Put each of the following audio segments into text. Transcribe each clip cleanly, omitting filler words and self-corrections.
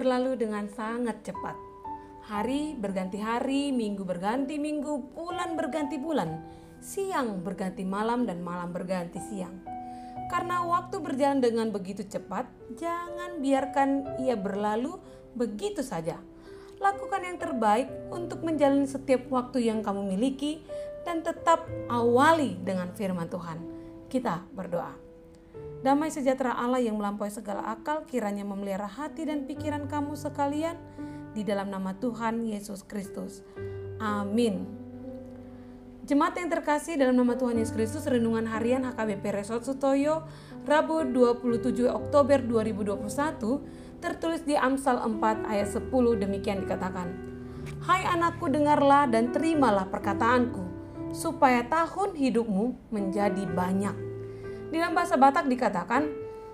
berlalu dengan sangat cepat. Hari berganti hari, minggu berganti minggu, bulan berganti bulan, siang berganti malam dan malam berganti siang. Karena waktu berjalan dengan begitu cepat, jangan biarkan ia berlalu begitu saja. Lakukan yang terbaik untuk menjalani setiap waktu yang kamu miliki dan tetap awali dengan firman Tuhan. Kita berdoa. Damai sejahtera Allah yang melampaui segala akal kiranya memelihara hati dan pikiran kamu sekalian di dalam nama Tuhan Yesus Kristus. Amin. Jemaat yang terkasih dalam nama Tuhan Yesus Kristus, renungan harian HKBP Resort Sutoyo, Rabu 27 Oktober 2021, tertulis di Amsal 4 ayat 10 demikian dikatakan. Hai anakku, dengarlah dan terimalah perkataanku, supaya tahun hidupmu menjadi banyak. Di dalam bahasa Batak dikatakan,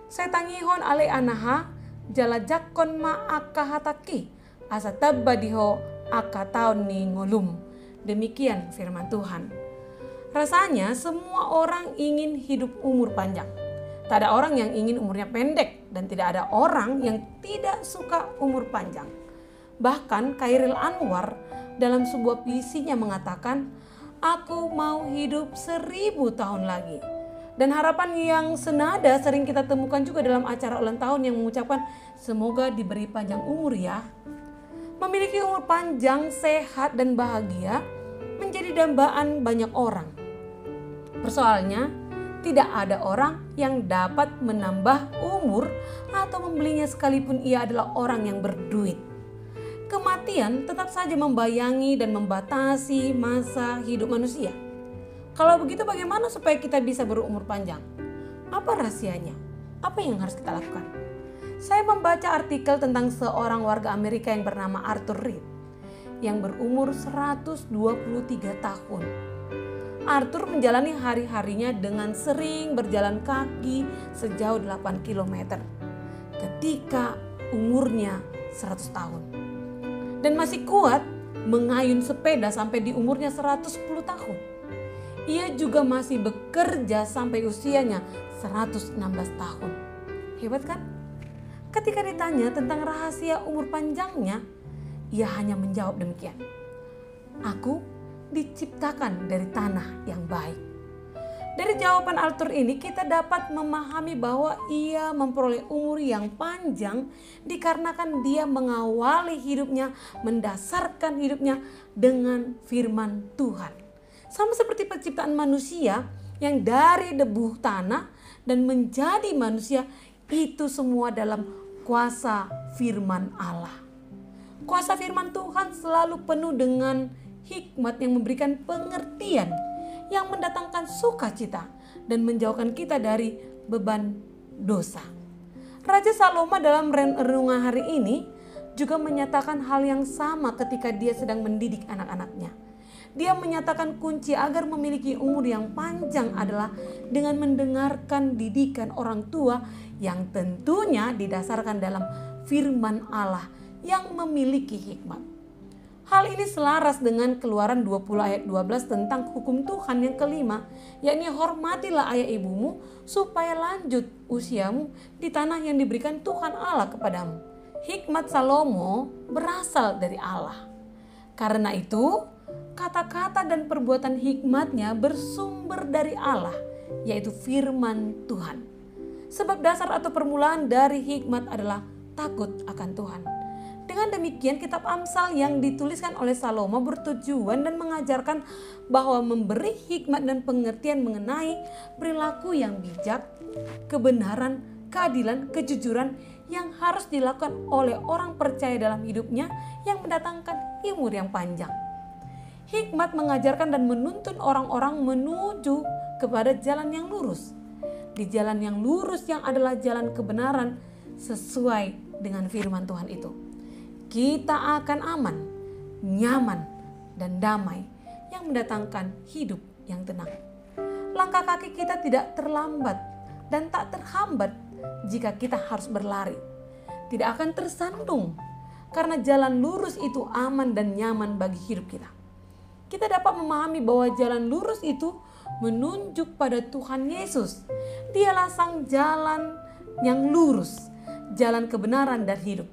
setangihon ale anaha jalajakon ma akahataki asa tabbadiho akataon ni ngolum. Demikian firman Tuhan. Rasanya semua orang ingin hidup umur panjang. Tak ada orang yang ingin umurnya pendek dan tidak ada orang yang tidak suka umur panjang. Bahkan Khairil Anwar dalam sebuah puisinya mengatakan, aku mau hidup 1000 tahun lagi. Dan harapan yang senada sering kita temukan juga dalam acara ulang tahun yang mengucapkan semoga diberi panjang umur ya. Memiliki umur panjang, sehat dan bahagia menjadi dambaan banyak orang. Persoalannya, tidak ada orang yang dapat menambah umur atau membelinya sekalipun ia adalah orang yang berduit. Kematian tetap saja membayangi dan membatasi masa hidup manusia. Kalau begitu bagaimana supaya kita bisa berumur panjang? Apa rahasianya? Apa yang harus kita lakukan? Saya membaca artikel tentang seorang warga Amerika yang bernama Arthur Reed yang berumur 123 tahun. Arthur menjalani hari-harinya dengan sering berjalan kaki sejauh 8 km ketika umurnya 100 tahun. Dan masih kuat mengayun sepeda sampai di umurnya 110 tahun. Ia juga masih bekerja sampai usianya 116 tahun. Hebat kan? Ketika ditanya tentang rahasia umur panjangnya, ia hanya menjawab demikian. Aku diciptakan dari tanah yang baik. Dari jawaban Arthur ini kita dapat memahami bahwa ia memperoleh umur yang panjang dikarenakan dia mengawali hidupnya, mendasarkan hidupnya dengan firman Tuhan. Sama seperti penciptaan manusia yang dari debu tanah dan menjadi manusia, itu semua dalam kuasa firman Allah. Kuasa firman Tuhan selalu penuh dengan hikmat yang memberikan pengertian, yang mendatangkan sukacita dan menjauhkan kita dari beban dosa. Raja Salomo dalam renungan hari ini juga menyatakan hal yang sama ketika dia sedang mendidik anak-anaknya. Dia menyatakan kunci agar memiliki umur yang panjang adalah dengan mendengarkan didikan orang tua yang tentunya didasarkan dalam firman Allah yang memiliki hikmat. Hal ini selaras dengan Keluaran 20 ayat 12 tentang hukum Tuhan yang kelima, yakni hormatilah ayah ibumu supaya lanjut usiamu di tanah yang diberikan Tuhan Allah kepadamu. Hikmat Salomo berasal dari Allah. Karena itu, kata-kata dan perbuatan hikmatnya bersumber dari Allah, yaitu firman Tuhan. Sebab dasar atau permulaan dari hikmat adalah takut akan Tuhan. Dengan demikian kitab Amsal yang dituliskan oleh Salomo bertujuan dan mengajarkan bahwa memberi hikmat dan pengertian mengenai perilaku yang bijak, kebenaran, keadilan, kejujuran yang harus dilakukan oleh orang percaya dalam hidupnya yang mendatangkan umur yang panjang. Hikmat mengajarkan dan menuntun orang-orang menuju kepada jalan yang lurus. Di jalan yang lurus yang adalah jalan kebenaran sesuai dengan firman Tuhan itu. Kita akan aman, nyaman, dan damai yang mendatangkan hidup yang tenang. Langkah kaki kita tidak terlambat dan tak terhambat jika kita harus berlari. Tidak akan tersandung karena jalan lurus itu aman dan nyaman bagi hidup kita. Kita dapat memahami bahwa jalan lurus itu menunjuk pada Tuhan Yesus. Dialah sang jalan yang lurus, jalan kebenaran dan hidup.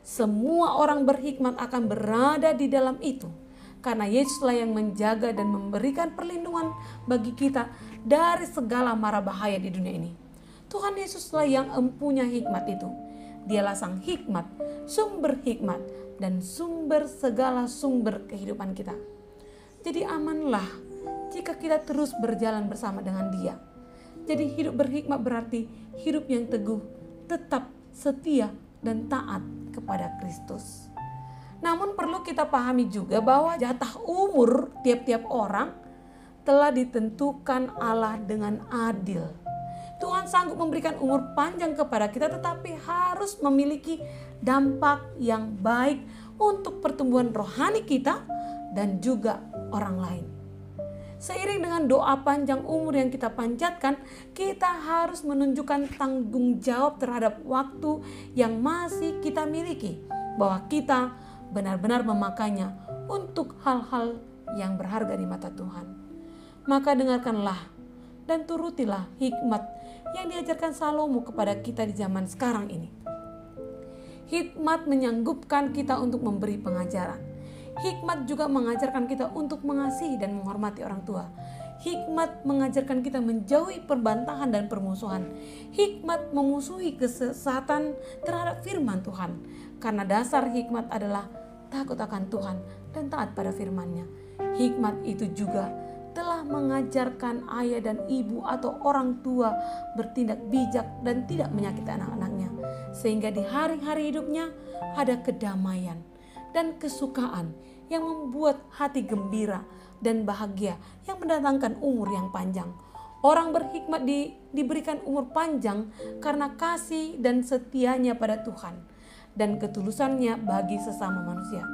Semua orang berhikmat akan berada di dalam itu. Karena Yesuslah yang menjaga dan memberikan perlindungan bagi kita dari segala mara bahaya di dunia ini. Tuhan Yesuslah yang empunya hikmat itu. Dialah sang hikmat, sumber hikmat, dan sumber segala sumber kehidupan kita. Jadi amanlah jika kita terus berjalan bersama dengan Dia. Jadi hidup berhikmat berarti hidup yang teguh, tetap setia dan taat kepada Kristus. Namun perlu kita pahami juga bahwa jatah umur tiap-tiap orang telah ditentukan Allah dengan adil. Tuhan sanggup memberikan umur panjang kepada kita, tetapi harus memiliki dampak yang baik untuk pertumbuhan rohani kita dan juga orang lain. Seiring dengan doa panjang umur yang kita panjatkan, kita harus menunjukkan tanggung jawab terhadap waktu yang masih kita miliki, bahwa kita benar-benar memakainya untuk hal-hal yang berharga di mata Tuhan. Maka dengarkanlah dan turutilah hikmat yang diajarkan Salomo kepada kita di zaman sekarang ini. Hikmat menyanggupkan kita untuk memberi pengajaran. Hikmat juga mengajarkan kita untuk mengasihi dan menghormati orang tua. Hikmat mengajarkan kita menjauhi perbantahan dan permusuhan. Hikmat memusuhi kesesatan terhadap firman Tuhan. Karena dasar hikmat adalah takut akan Tuhan dan taat pada firman-Nya. Hikmat itu juga telah mengajarkan ayah dan ibu atau orang tua bertindak bijak dan tidak menyakiti anak-anaknya. Sehingga di hari-hari hidupnya ada kedamaian dan kesukaan yang membuat hati gembira dan bahagia yang mendatangkan umur yang panjang. Orang berhikmat diberikan umur panjang karena kasih dan setianya pada Tuhan dan ketulusannya bagi sesama manusia.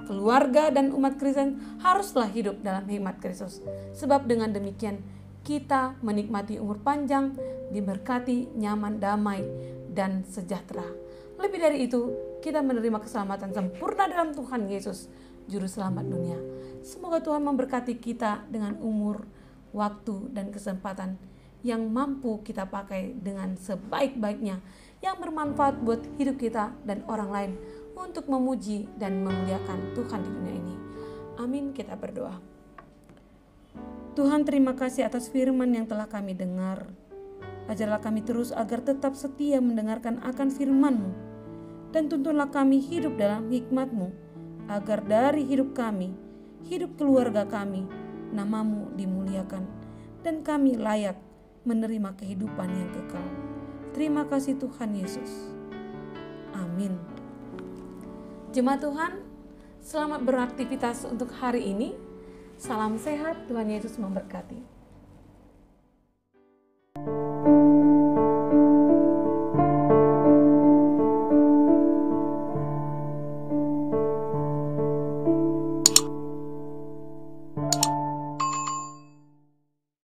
Keluarga dan umat Kristen haruslah hidup dalam hikmat Kristus. Sebab dengan demikian kita menikmati umur panjang, diberkati, nyaman, damai, dan sejahtera. Lebih dari itu, kita menerima keselamatan sempurna dalam Tuhan Yesus, Juru Selamat dunia. Semoga Tuhan memberkati kita dengan umur, waktu, dan kesempatan yang mampu kita pakai dengan sebaik-baiknya, yang bermanfaat buat hidup kita dan orang lain, untuk memuji dan memuliakan Tuhan di dunia ini. Amin. Kita berdoa. Tuhan, terima kasih atas firman yang telah kami dengar. Ajarlah kami terus agar tetap setia mendengarkan akan firman-Mu, dan tuntunlah kami hidup dalam hikmat-Mu, agar dari hidup kami, hidup keluarga kami, nama-Mu dimuliakan, dan kami layak menerima kehidupan yang kekal. Terima kasih Tuhan Yesus. Amin. Jemaat Tuhan, selamat beraktivitas untuk hari ini. Salam sehat, Tuhan Yesus memberkati.